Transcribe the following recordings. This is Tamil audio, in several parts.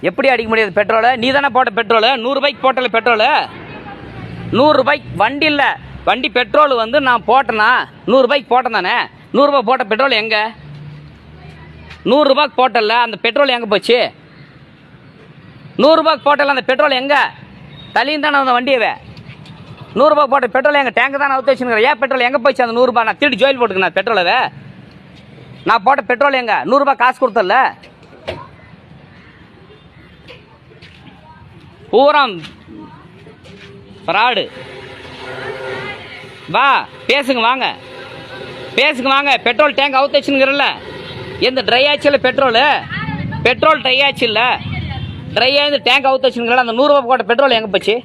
எப்படி அடிக்க முடியாது பெட்ரோலை? நீ தானே போட்ட பெட்ரோலு, 100 ரூபாய்க்கு போட்டல பெட்ரோலு. 100 ரூபாய்க்கு வண்டி இல்லை, வண்டி பெட்ரோல் வந்து நான் போட்டேன்னா 100 ரூபாய்க்கு போட்டேன் தானே. 100 ரூபாய் போட்ட பெட்ரோல் எங்கே? 100 ரூபாய்க்கு போட்டல அந்த பெட்ரோல் எங்கே போச்சு? 100 ரூபாய்க்கு போட்டல அந்த பெட்ரோல் எங்கே? தள்ளியும் தானே அந்த வண்டியவே. 100 ரூபாய் போட்ட பெட்ரோல் எங்கள் டேங்கு தான் அவுத்து வச்சுருக்கிறேன். ஏன் பெட்ரோல் எங்கே போச்சு? அந்த 100 ரூபாய் நான் திருடி ஜோயில் போட்டுக்கணும் பெட்ரோலவே. நான் போட்ட பெட்ரோல் எங்கே? 100 ரூபாய் காசு கொடுத்தல. பூரா ஃப்ராடு. வா பேசுங்க, வாங்க பேசுங்க, வாங்க. பெட்ரோல் டேங்க் அவுத்து வச்சுங்கிறல்ல, எந்த ட்ரை ஆச்சு இல்லை பெட்ரோலு? பெட்ரோல் ட்ரை ஆச்சு இல்லை, ட்ரை ஆகி டேங்க் அவுத்து வச்சுங்கிறல. அந்த 100 ரூபாய் போட்ட பெட்ரோல் எங்கே போச்சு?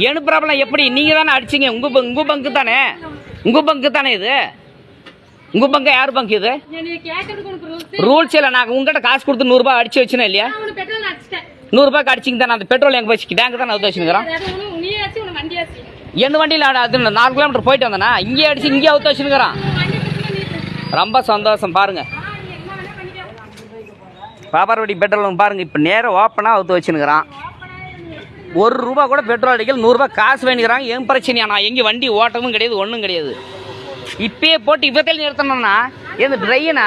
என்ன ப்ராப்ளம்? எப்படி நீங்கள் தானே அடிச்சிங்க? உங்கள் பங்கு தானே, உங்கள் பங்கு தானே இது. உங்கள் பங்கு யார் பங்கு இது? ரூல்ஸ் இல்லை. நான் உங்கள்கிட்ட காசு கொடுத்து 100 ரூபாய் அடிச்சு வச்சுனா இல்லையா? 100 ரூபாய்க்கு அடிச்சிங்க தானே. அந்த பெட்ரோல் எங்கே போச்சு? டேங்க் தானே அவுத்து வச்சுங்கிறோம். எந்த வண்டியில் அது 4 கிலோமீட்டர் போயிட்டு வந்தேனா இங்கே அடிச்சு இங்கே அவுத்து வச்சுருக்கிறான். ரொம்ப சந்தோஷம். பாருங்க பாப்பாரவட்டி பெட்ரோல் பாருங்க, இப்போ நேரம் ஓப்பனாக அவுத்து வச்சுருக்கிறான். 1 ரூபா கூட பெட்ரோல் அடிக்கல, 100 ரூபாய் காசு வேணுங்கிறாங்க. என் பிரச்சனையா? நான் எங்கே வண்டி ஓட்டமும் கிடையாது, ஒன்றும் கிடையாது. இப்பயே போட்டு இப்போத்தையும் நிறுத்தணும்னா எந்த ட்ரைனா